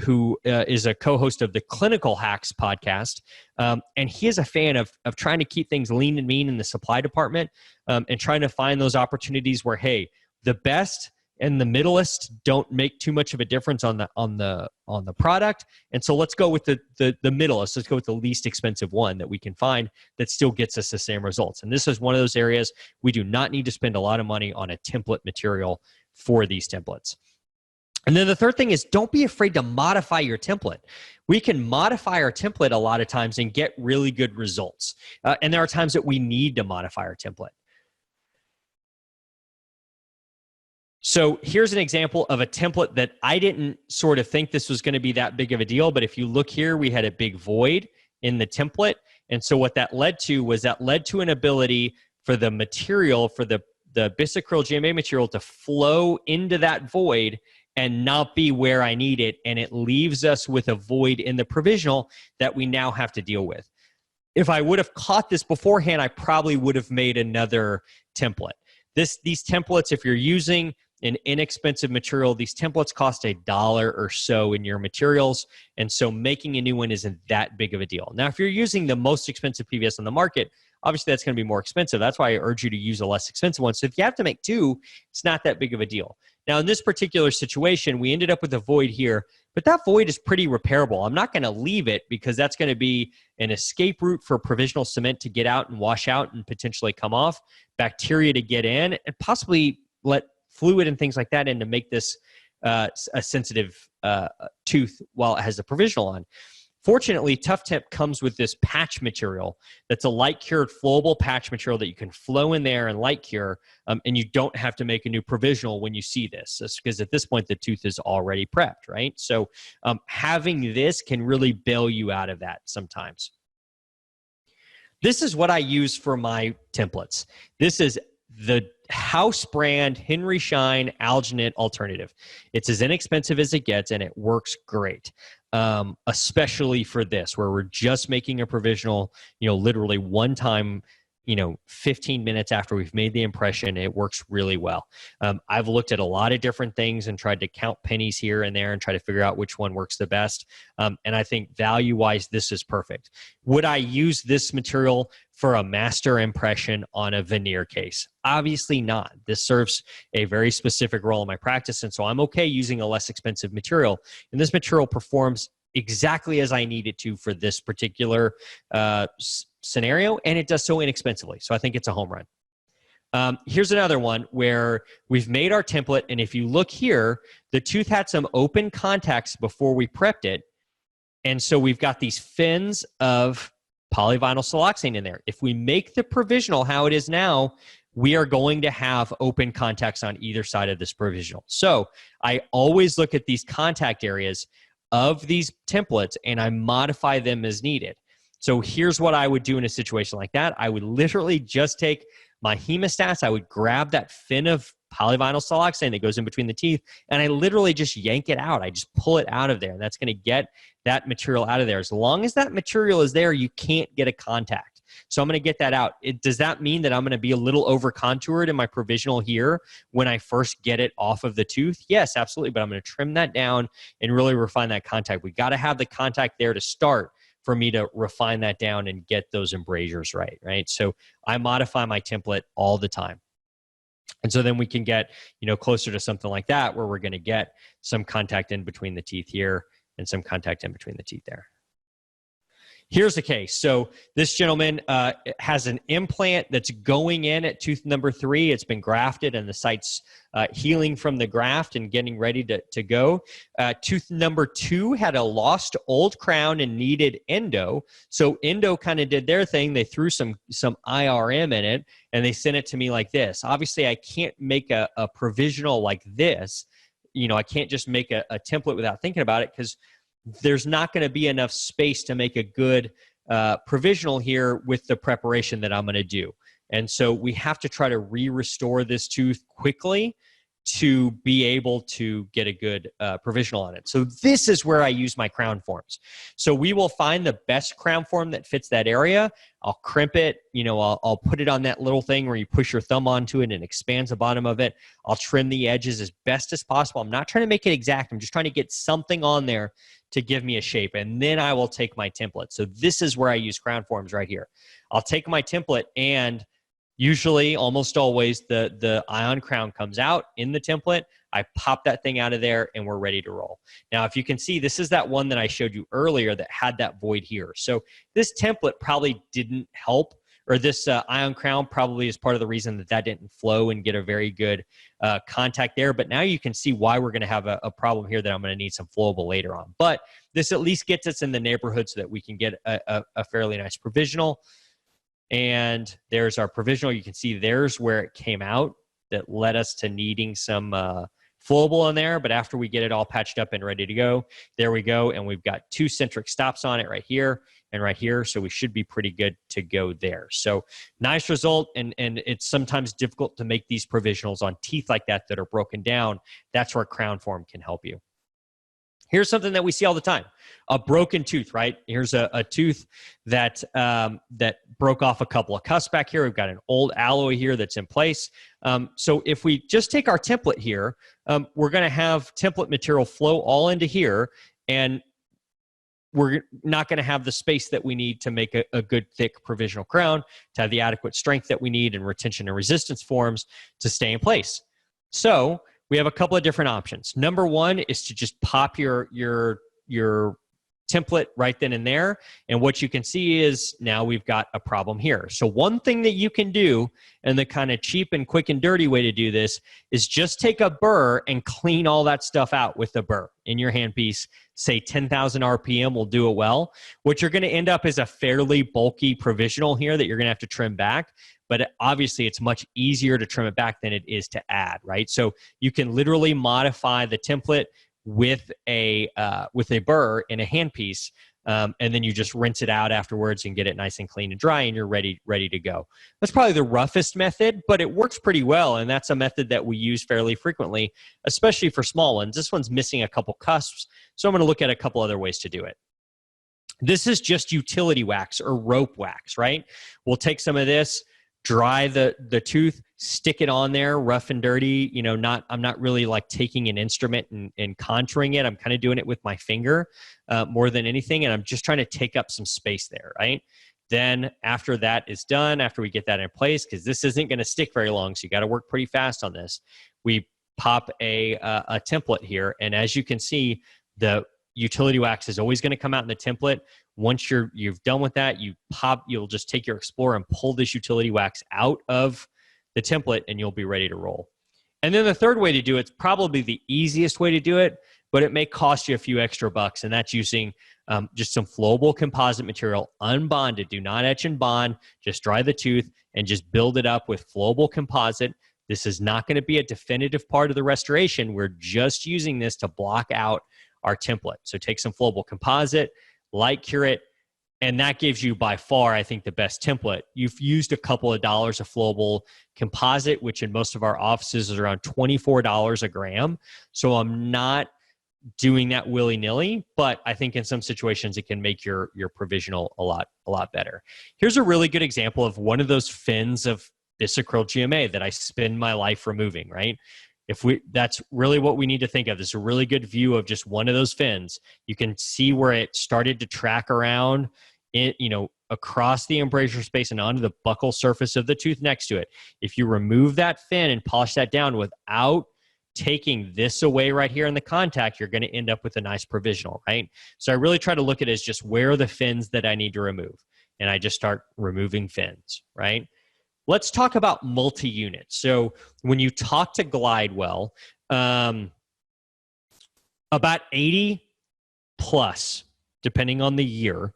who is a co-host of the Clinical Hacks podcast, and he is a fan of trying to keep things lean and mean in the supply department, and trying to find those opportunities where, hey, the best and the middleist don't make too much of a difference on the product. And so let's go with the middleist. Let's go with the least expensive one that we can find that still gets us the same results. And this is one of those areas we do not need to spend a lot of money on a template material for these templates. And then the third thing is, don't be afraid to modify your template. We can modify our template a lot of times and get really good results. And there are times that we need to modify our template. So here's an example of a template that I didn't sort of think this was going to be that big of a deal. But if you look here, we had a big void in the template. And so what that led to was an ability for the material, for the Bisacryl GMA material to flow into that void and not be where I need it. And it leaves us with a void in the provisional that we now have to deal with. If I would have caught this beforehand, I probably would have made another template. These templates, if you're using an inexpensive material, these templates cost $1 or so in your materials. And so making a new one isn't that big of a deal. Now, if you're using the most expensive PVS on the market, obviously that's going to be more expensive. That's why I urge you to use a less expensive one. So if you have to make two, it's not that big of a deal. Now, in this particular situation, we ended up with a void here, but that void is pretty repairable. I'm not going to leave it because that's going to be an escape route for provisional cement to get out and wash out and potentially come off, bacteria to get in, and possibly let fluid and things like that in to make this a sensitive tooth while it has the provisional on. Fortunately, Tough Tip comes with this patch material that's a light cured flowable patch material that you can flow in there and light cure, and you don't have to make a new provisional when you see this, because at this point the tooth is already prepped, right? So having this can really bail you out of that sometimes. This is what I use for my templates. This is the house brand Henry Schein alginate alternative. It's as inexpensive as it gets, and it works great, especially for this, where we're just making a provisional, literally one time, 15 minutes after we've made the impression. It works really well. I've looked at a lot of different things and tried to count pennies here and there and try to figure out which one works the best. And I think value-wise, this is perfect. Would I use this material for a master impression on a veneer case? Obviously not. This serves a very specific role in my practice, and so I'm okay using a less expensive material. And this material performs exactly as I need it to for this particular scenario, and it does so inexpensively. So I think it's a home run. Here's another one where we've made our template, and if you look here, the tooth had some open contacts before we prepped it, and so we've got these fins of polyvinyl siloxane in there. If we make the provisional how it is now, we are going to have open contacts on either side of this provisional. So I always look at these contact areas of these templates, and I modify them as needed. So here's what I would do in a situation like that. I would literally just take my hemostats, I would grab that fin of polyvinyl siloxane that goes in between the teeth, and I literally just yank it out. I just pull it out of there, and that's going to get that material out of there. As long as that material is there, you can't get a contact. So I'm going to get that out. Does that mean that I'm going to be a little over-contoured in my provisional here when I first get it off of the tooth? Yes, absolutely, but I'm going to trim that down and really refine that contact. We got to have the contact there to start for me to refine that down and get those embrasures right? So I modify my template all the time. And so then we can get, closer to something like that where we're going to get some contact in between the teeth here and some contact in between the teeth there. Here's the case. So this gentleman has an implant that's going in at tooth number 3. It's been grafted, and the site's healing from the graft and getting ready to go. Tooth number 2 had a lost old crown and needed endo. So endo kind of did their thing. They threw some IRM in it, and they sent it to me like this. Obviously, I can't make a provisional like this. I can't just make a template without thinking about it, because there's not going to be enough space to make a good provisional here with the preparation that I'm going to do. And so we have to try to restore this tooth quickly to be able to get a good provisional on it. So this is where I use my crown forms. So we will find the best crown form that fits that area. I'll crimp it, I'll put it on that little thing where you push your thumb onto it and it expands the bottom of it. I'll trim the edges as best as possible. I'm not trying to make it exact. I'm just trying to get something on there to give me a shape, and then I will take my template. So this is where I use crown forms right here. I'll take my template, and usually, almost always, the ion crown comes out in the template. I pop that thing out of there, and we're ready to roll. Now, if you can see, this is that one that I showed you earlier that had that void here. So this template probably didn't help, or this ion crown probably is part of the reason that didn't flow and get a very good contact there. But now you can see why we're going to have a problem here that I'm going to need some flowable later on. But this at least gets us in the neighborhood so that we can get a fairly nice provisional. And there's our provisional. You can see there's where it came out that led us to needing some flowable in there. But after we get it all patched up and ready to go, there we go. And we've got 2 centric stops on it right here and right here. So we should be pretty good to go there. So nice result. And it's sometimes difficult to make these provisionals on teeth like that are broken down. That's where crown form can help you. Here's something that we see all the time, a broken tooth, right? Here's a tooth that broke off a couple of cusps back here. We've got an old alloy here that's in place. So if we just take our template here, we're going to have template material flow all into here, and we're not going to have the space that we need to make a good thick provisional crown, to have the adequate strength that we need and retention and resistance forms to stay in place. So we have a couple of different options. Number one is to just pop your template right then and there. And what you can see is now we've got a problem here. So one thing that you can do, and the kind of cheap and quick and dirty way to do this, is just take a burr and clean all that stuff out with the burr in your handpiece. Say 10,000 RPM will do it well. What you're going to end up is a fairly bulky provisional here that you're going to have to trim back. But obviously, it's much easier to trim it back than it is to add, right? So you can literally modify the template with a burr in a handpiece, and then you just rinse it out afterwards and get it nice and clean and dry, and you're ready to go. That's probably the roughest method, but it works pretty well, and that's a method that we use fairly frequently, especially for small ones. This one's missing a couple cusps, so I'm going to look at a couple other ways to do it. This is just utility wax or rope wax, right? We'll take some of this, dry the tooth, stick it on there, rough and dirty. I'm not really like taking an instrument and contouring it. I'm kind of doing it with my finger more than anything, and I'm just trying to take up some space there, right? Then after that is done, after we get that in place, because this isn't going to stick very long, so you got to work pretty fast on this. We pop a template here, and as you can see, the utility wax is always going to come out in the template. Once you've done with that, you'll just take your Explorer and pull this utility wax out of the template, and you'll be ready to roll. And then the third way to do it's probably the easiest way to do it, but it may cost you a few extra bucks, and that's using just some flowable composite material, unbonded. Do not etch and bond. Just dry the tooth and just build it up with flowable composite. This is not going to be a definitive part of the restoration. We're just using this to block out our template. So take some flowable composite, light cure it, and that gives you by far, I think, the best template. You've used a couple of dollars of flowable composite, which in most of our offices is around $24 a gram. So I'm not doing that willy-nilly, but I think in some situations it can make your provisional a lot better. Here's a really good example of one of those fins of bisacryl GMA that I spend my life removing, right? That's really what we need to think of. This is a really good view of just one of those fins. You can see where it started to track around across the embrasure space and onto the buccal surface of the tooth next to it. If you remove that fin and polish that down without taking this away right here in the contact, you're going to end up with a nice provisional, right? So I really try to look at it as just where are the fins that I need to remove, and I just start removing fins, right? Let's talk about multi-unit. So when you talk to Glidewell, about 80 plus, depending on the year,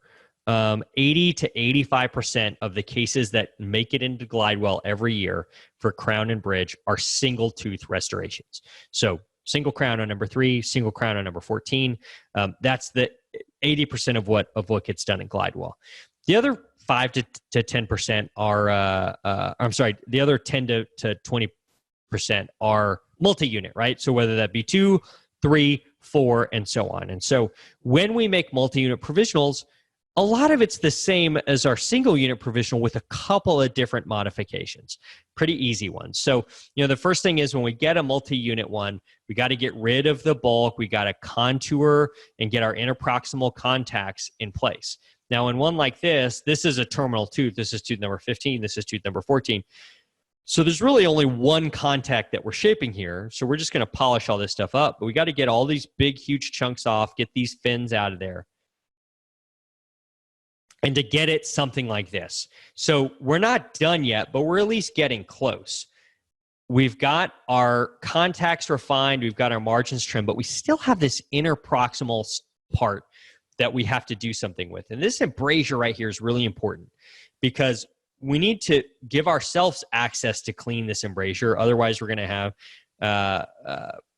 80 to 85% of the cases that make it into Glidewell every year for crown and bridge are single tooth restorations. So single crown on number 3, single crown on number 14. That's the 80% of what gets done in Glidewell. The other 5 to 10% are, the other 10 to 20% are multi-unit, right? So whether that be 2, 3, 4, and so on. And so when we make multi-unit provisionals, a lot of it's the same as our single unit provisional with a couple of different modifications, pretty easy ones. So, the first thing is when we get a multi-unit one, we got to get rid of the bulk. We got to contour and get our interproximal contacts in place. Now, in one like this is a terminal tooth. This is tooth number 15. This is tooth number 14. So there's really only one contact that we're shaping here. So we're just going to polish all this stuff up. But we got to get all these big, huge chunks off, get these fins out of there. And to get it something like this. So we're not done yet, but we're at least getting close. We've got our contacts refined. We've got our margins trimmed, but we still have this interproximal part that we have to do something with. And this embrasure right here is really important because we need to give ourselves access to clean this embrasure. Otherwise, we're going to have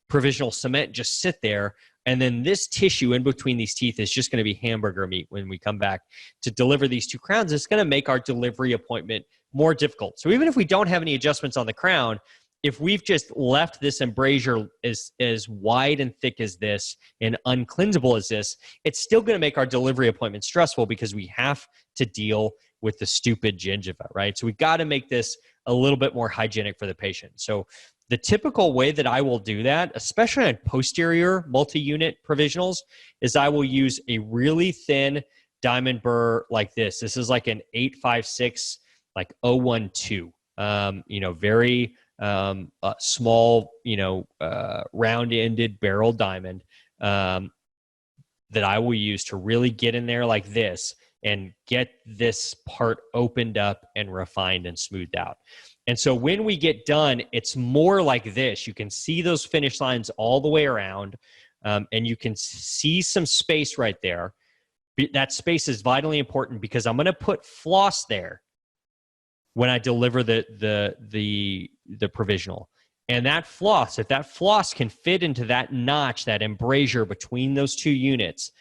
provisional cement just sit there. And then this tissue in between these teeth is just going to be hamburger meat when we come back to deliver these 2 crowns. It's going to make our delivery appointment more difficult. So even if we don't have any adjustments on the crown, if we've just left this embrasure as wide and thick as this and uncleansable as this, it's still going to make our delivery appointment stressful because we have to deal with the stupid gingiva, right? So we got to make this a little bit more hygienic for the patient. So the typical way that I will do that, especially on posterior multi-unit provisionals, is I will use a really thin diamond burr like this. This is like an 856, like 012, very small, round-ended barrel diamond. that I will use to really get in there like this and get this part opened up and refined and smoothed out. And so when we get done, it's more like this. You can see those finish lines all the way around, and you can see some space right there. That space is vitally important because I'm going to put floss there when I deliver the provisional. And that floss, if that floss can fit into that notch, that embrasure between those two units,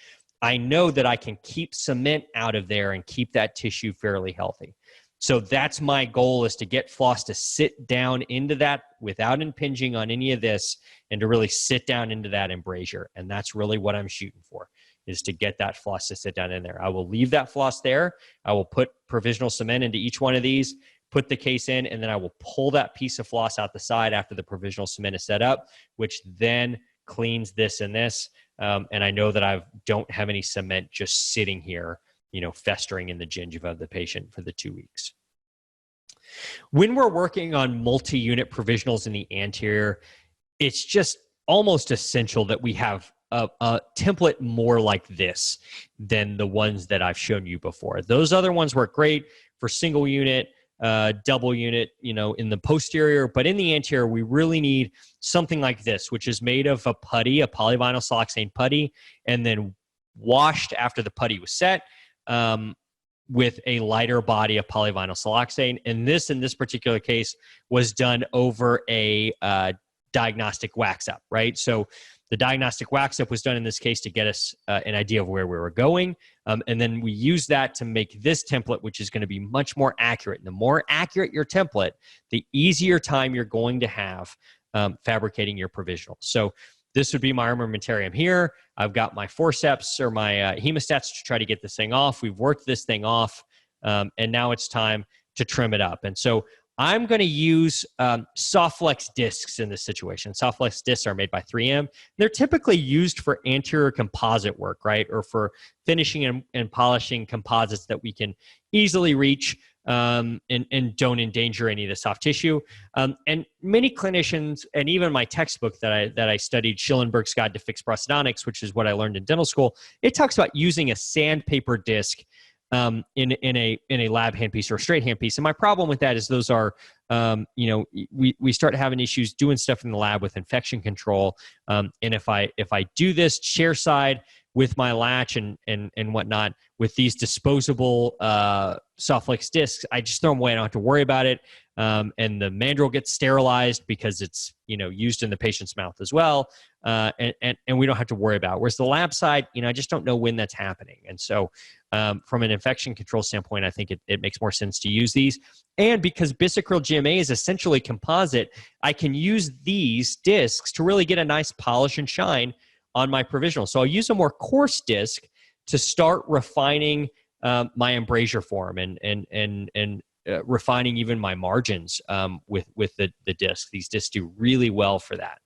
I know that I can keep cement out of there and keep that tissue fairly healthy. So that's my goal, is to get floss to sit down into that without impinging on any of this, and to really sit down into that embrasure. And that's really what I'm shooting for, is to get that floss to sit down in there. I will leave that floss there. I will put provisional cement into each one of these, put the case in, and then I will pull that piece of floss out the side after the provisional cement is set up, which then cleans this and this. And I know that I don't have any cement just sitting here, festering in the gingiva of the patient for the 2 weeks. When we're working on multi-unit provisionals in the anterior, it's just almost essential that we have a template more like this than the ones that I've shown you before. Those other ones work great for single unit, double unit, in the posterior, but in the anterior, we really need something like this, which is made of a putty, a polyvinyl siloxane putty, and then washed after the putty was set, with a lighter body of polyvinyl siloxane. And this, in this particular case, was done over a diagnostic wax up, right? So the diagnostic wax up was done in this case to get us an idea of where we were going. And then we use that to make this template, which is going to be much more accurate. And the more accurate your template, the easier time you're going to have fabricating your provisional. So this would be my armamentarium here. I've got my forceps or my hemostats to try to get this thing off. We've worked this thing off, and now it's time to trim it up. And so I'm going to use Softflex discs in this situation. Softflex discs are made by 3M. They're typically used for anterior composite work, right? Or for finishing and polishing composites that we can easily reach and don't endanger any of the soft tissue. And many clinicians, and even my textbook that I studied, Schillenberg's Guide to Fixed Prosthodontics, which is what I learned in dental school, it talks about using a sandpaper disc in a lab handpiece or a straight handpiece. And my problem with that is those are, we start having issues doing stuff in the lab with infection control. And if I do this chair side with my latch and whatnot with these disposable Softflex discs, I just throw them away. I don't have to worry about it. And the mandrel gets sterilized because it's used in the patient's mouth as well, and we don't have to worry about it. Whereas the lab side, I just don't know when that's happening. And so from an infection control standpoint, I think it makes more sense to use these. And because Bisacryl GMA is essentially composite, I can use these discs to really get a nice polish and shine on my provisional. So I'll use a more coarse disc to start refining my embrasure form and refining even my margins with the disc. These discs do really well for that.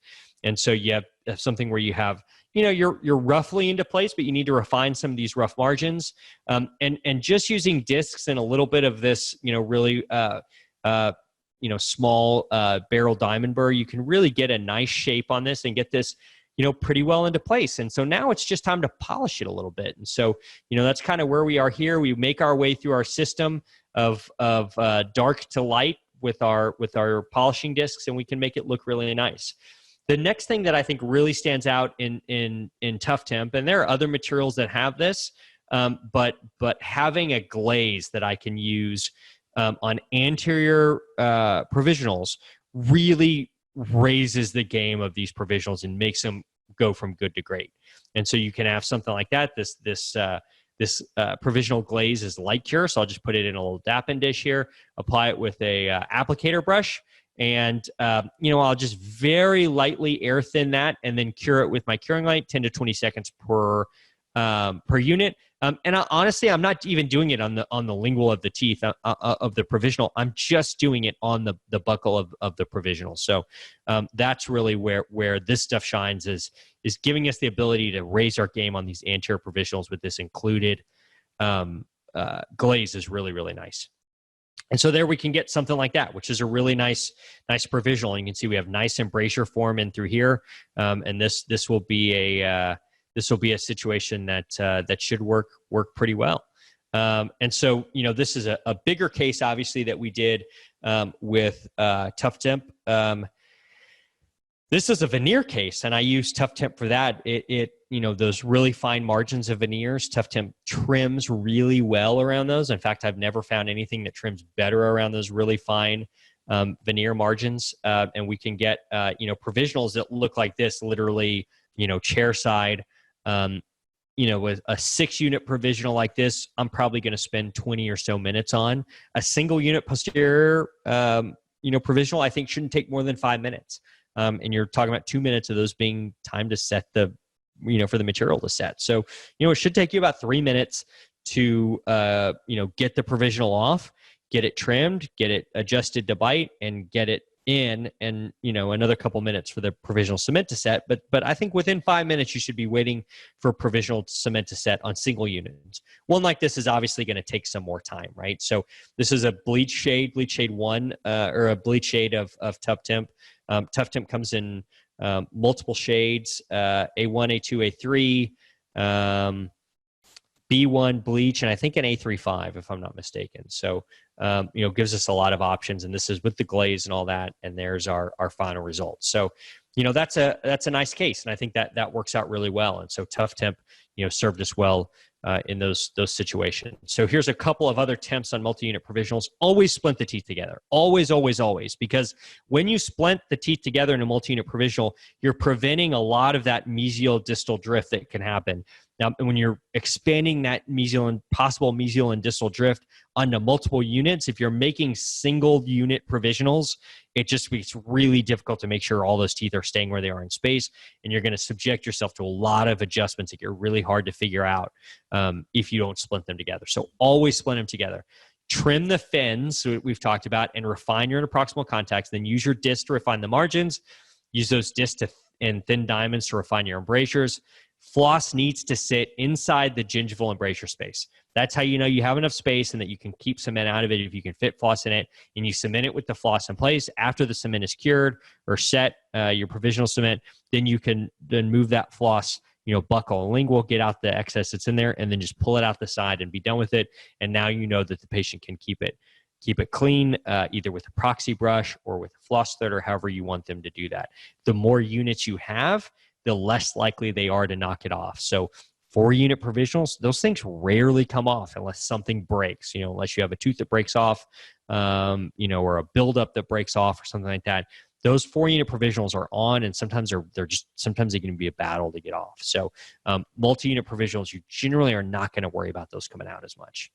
And so you have something where you have, you're roughly into place, but you need to refine some of these rough margins. And just using discs and a little bit of this, really small barrel diamond burr, you can really get a nice shape on this and get this pretty well into place. And so now it's just time to polish it a little bit. And so, that's kind of where we are here. We make our way through our system of dark to light with our polishing discs, and we can make it look really nice. The next thing that I think really stands out in Tough Temp, and there are other materials that have this, but having a glaze that I can use on anterior provisionals really raises the game of these provisionals and makes them go from good to great. And so you can have something like that. This provisional glaze is light cure, so I'll just put it in a little Dappen dish here, apply it with a applicator brush, and I'll just very lightly air thin that and then cure it with my curing light, 10 to 20 seconds per unit. And honestly, I'm not even doing it on the lingual of the teeth of the provisional. I'm just doing it on the buccal of the provisional. So that's really where this stuff shines, is giving us the ability to raise our game on these anterior provisionals with this included glaze is really, really nice. And so there we can get something like that, which is a really nice provisional. And you can see we have nice embrasure form in through here. And this will be this will be a situation that that should work pretty well. And so, this is a bigger case, obviously, that we did with Tough Temp. This is a veneer case, and I use Tough Temp for that. Those really fine margins of veneers, Tough Temp trims really well around those. In fact, I've never found anything that trims better around those really fine veneer margins. And we can get, provisionals that look like this, literally, chair side. With a 6-unit provisional like this, I'm probably going to spend 20 or so minutes on. A single unit posterior, provisional, I think shouldn't take more than 5 minutes. And you're talking about 2 minutes of those being time to set for the material to set. So, it should take you about 3 minutes to, get the provisional off, get it trimmed, get it adjusted to bite, and get it in, and another couple minutes for the provisional cement to set. But I think within 5 minutes you should be waiting for provisional cement to set on single units. One like this is obviously going to take some more time, right? So this is a bleach shade 1, or a bleach shade of Tough Temp. Tough Temp comes in multiple shades, A1, A2, A3, B1 bleach, and I think an A35, if I'm not mistaken. So, gives us a lot of options, and this is with the glaze and all that, and there's our final result. So, that's a nice case, and I think that works out really well. And so Tough Temp, served us well in those situations. So here's a couple of other temps on multi-unit provisionals. Always splint the teeth together. Always, always, always. Because when you splint the teeth together in a multi-unit provisional, you're preventing a lot of that mesial distal drift that can happen. Now, when you're expanding that possible mesial and distal drift onto multiple units, if you're making single unit provisionals, it just makes really difficult to make sure all those teeth are staying where they are in space. And you're going to subject yourself to a lot of adjustments that get really hard to figure out if you don't splint them together. So always splint them together. Trim the fins, we've talked about, and refine your interproximal contacts. Then use your disc to refine the margins. Use those discs and thin diamonds to refine your embrasures. Floss needs to sit inside the gingival embrasure space. That's how you know you have enough space and that you can keep cement out of it if you can fit floss in it, and you cement it with the floss in place. After the cement is cured or set, your provisional cement, then you can move that floss, buccal and lingual, get out the excess that's in there, and then just pull it out the side and be done with it. And now you know that the patient can keep it clean, either with a proxy brush or with a floss thread, or however you want them to do that. The more units you have, the less likely they are to knock it off. So 4-unit provisionals, those things rarely come off unless something breaks, unless you have a tooth that breaks off, or a buildup that breaks off or something like that. Those 4-unit provisionals are on, and sometimes sometimes they can be a battle to get off. So multi-unit provisionals, you generally are not going to worry about those coming out as much.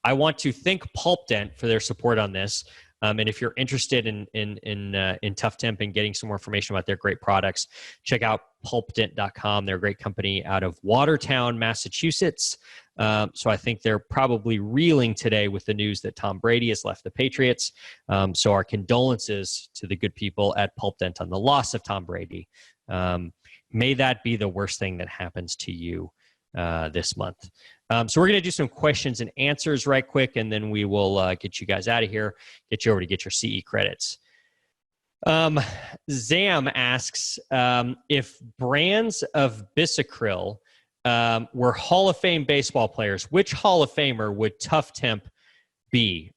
I want to thank Pulp Dent for their support on this. And if you're interested in Tough Temp and getting some more information about their great products, check out pulpdent.com. They're a great company out of Watertown, Massachusetts. So I think they're probably reeling today with the news that Tom Brady has left the Patriots. So our condolences to the good people at Pulp Dent on the loss of Tom Brady. May that be the worst thing that happens to you this month. So we're going to do some questions and answers right quick, and then we will get you guys out of here, get you over to get your CE credits. Zam asks, if brands of Bisacryl were Hall of Fame baseball players, which Hall of Famer would Tough Temp be?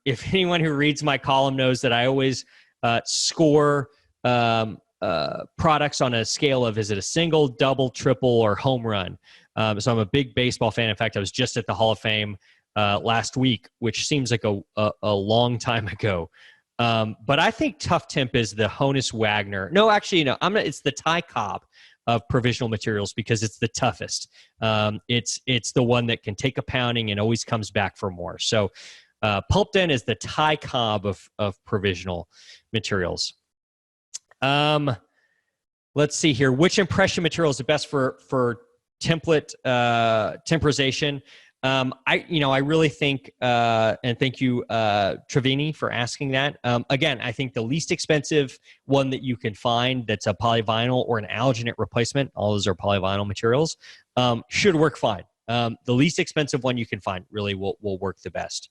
If anyone who reads my column knows that I always score products on a scale of, is it a single, double, triple, or home run? So I'm a big baseball fan. In fact, I was just at the Hall of Fame last week, which seems like a long time ago. But I think Tough Temp is the Honus Wagner. No, actually, no. It's the Ty Cobb of provisional materials because it's the toughest. It's the one that can take a pounding and always comes back for more. So Pulp Dent is the Ty Cobb of provisional materials. Let's see here. Which impression material is the best for template temporization? I really think, and thank you, Trevini, for asking that. Again, I think the least expensive one that you can find that's a polyvinyl or an alginate replacement, all those are polyvinyl materials, should work fine. The least expensive one you can find really will work the best.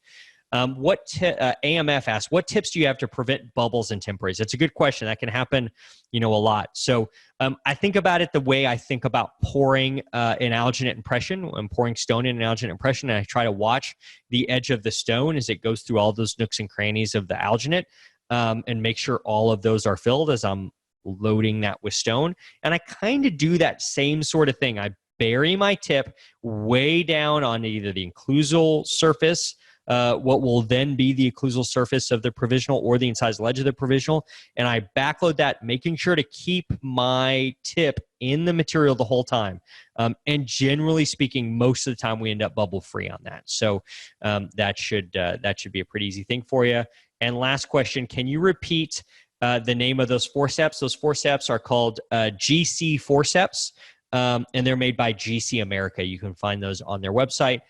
AMF asks, what tips do you have to prevent bubbles and temporaries? That's a good question. That can happen, a lot. So I think about it the way I think about pouring an alginate impression. I'm pouring stone in an alginate impression, and I try to watch the edge of the stone as it goes through all those nooks and crannies of the alginate, and make sure all of those are filled as I'm loading that with stone. And I kind of do that same sort of thing. I bury my tip way down on either the occlusal surface, what will then be the occlusal surface of the provisional, or the incisal ledge of the provisional, and I backload that, making sure to keep my tip in the material the whole time. And generally speaking, most of the time we end up bubble free on that. So that should be a pretty easy thing for you. And last question, can you repeat the name of those forceps? Those forceps are called GC forceps, and they're made by GC America. You can find those on their website.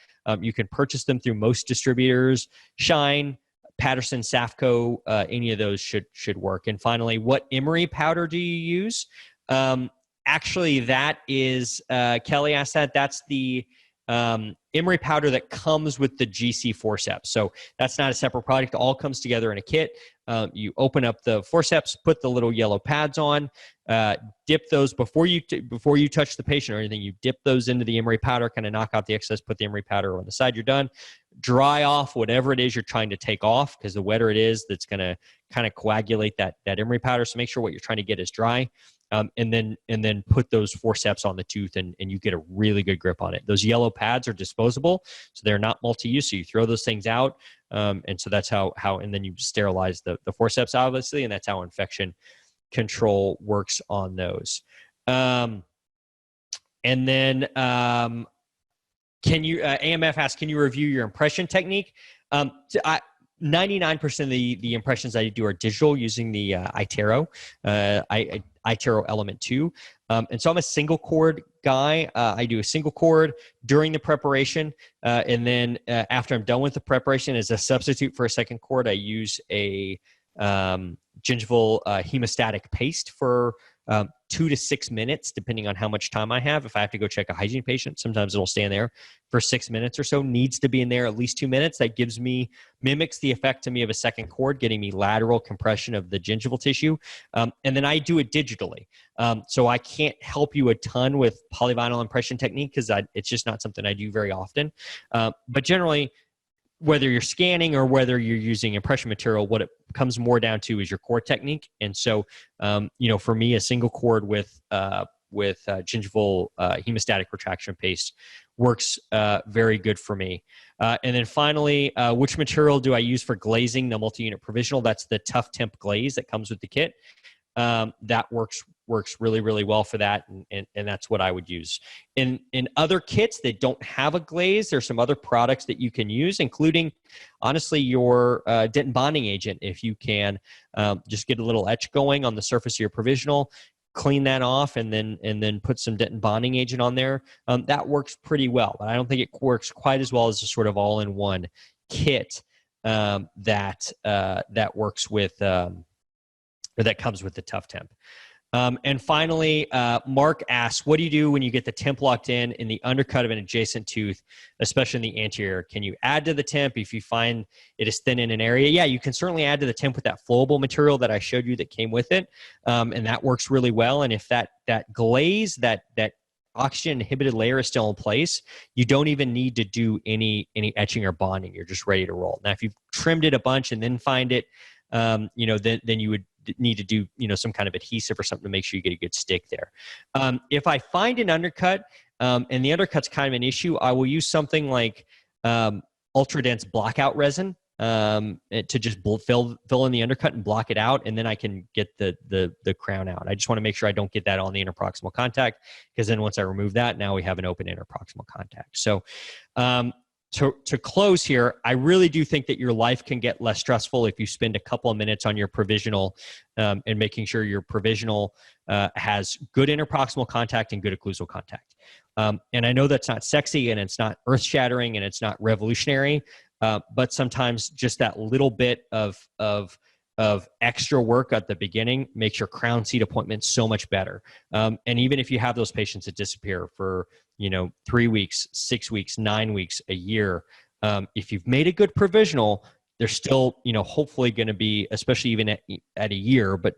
You can purchase them through most distributors. Shine, Patterson, Safco, any of those should work. And finally, what emery powder do you use? Actually, that is, Kelly asked that. That's the emery powder that comes with the GC forceps. So that's not a separate product. It all comes together in a kit. You open up the forceps, put the little yellow pads on, dip those before you touch the patient or anything. You dip those into the emery powder, kind of knock out the excess, put the emery powder on the side. You're done. Dry off whatever it is you're trying to take off, because the wetter it is, that's going to kind of coagulate that emery powder. So make sure what you're trying to get is dry. And then put those forceps on the tooth, and you get a really good grip on it. Those yellow pads are disposable, so they're not multi-use. So you throw those things out, and so that's how and then you sterilize the forceps, obviously, and that's how infection control works on those. And then can you AMF asks, can you review your impression technique? 99% of the impressions I do are digital using the iTero, iTero Element 2. And so I'm a single cord guy. I do a single cord during the preparation. And then after I'm done with the preparation, as a substitute for a second cord, I use a gingival hemostatic paste for 2 to 6 minutes, depending on how much time I have. If I have to go check a hygiene patient, sometimes it'll stay in there for 6 minutes or so. Needs to be in there at least 2 minutes. That mimics the effect to me of a second cord, getting me lateral compression of the gingival tissue. And then I do it digitally. So I can't help you a ton with polyvinyl impression technique, because it's just not something I do very often. But generally, whether you're scanning or whether you're using impression material, what it comes more down to is your core technique. And so, for me, a single cord with gingival hemostatic retraction paste works very good for me. And then finally, which material do I use for glazing the multi-unit provisional? That's the Tough Temp glaze that comes with the kit. That works really, really well for that, and that's what I would use. In other kits that don't have a glaze, there's some other products that you can use, including, honestly, your dentin bonding agent. If you can just get a little etch going on the surface of your provisional, clean that off, and then put some dentin bonding agent on there. That works pretty well, but I don't think it works quite as well as a sort of all-in-one kit that works with. Or that comes with the Tough Temp. And finally, Mark asks, what do you do when you get the temp locked in the undercut of an adjacent tooth, especially in the anterior? Can you add to the temp if you find it is thin in an area? Yeah, you can certainly add to the temp with that flowable material that I showed you that came with it, and that works really well. And if that glaze, that oxygen inhibited layer is still in place, you don't even need to do any etching or bonding. You're just ready to roll. Now, if you've trimmed it a bunch and then find it, then you would need to do some kind of adhesive or something to make sure you get a good stick there. If I find an undercut and the undercut's kind of an issue, I will use something like ultra dense blockout resin to just fill in the undercut and block it out, and then I can get the crown out. I just want to make sure I don't get that on the interproximal contact, because then once I remove that, now we have an open interproximal contact. So to close here, I really do think that your life can get less stressful if you spend a couple of minutes on your provisional and making sure your provisional has good interproximal contact and good occlusal contact. And I know that's not sexy, and it's not earth-shattering, and it's not revolutionary, but sometimes just that little bit of extra work at the beginning makes your crown seat appointment so much better. And even if you have those patients that disappear for 3 weeks, 6 weeks, 9 weeks, a year, If you've made a good provisional, there's still, hopefully going to be, especially even at a year, but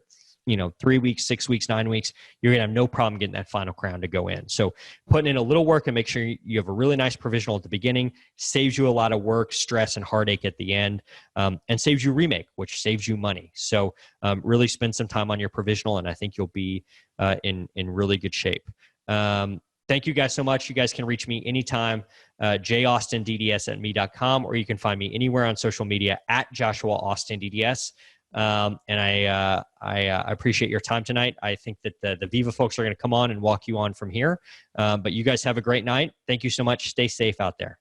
3 weeks, 6 weeks, 9 weeks, you're going to have no problem getting that final crown to go in. So putting in a little work and make sure you have a really nice provisional at the beginning saves you a lot of work, stress, and heartache at the end, and saves you remake, which saves you money. So really spend some time on your provisional, and I think you'll be in really good shape. Thank you guys so much. You guys can reach me anytime, jaustindds@me.com, or you can find me anywhere on social media at Joshua Austin DDS. And I appreciate your time tonight. I think that the Viva folks are going to come on and walk you on from here. But you guys have a great night. Thank you so much. Stay safe out there.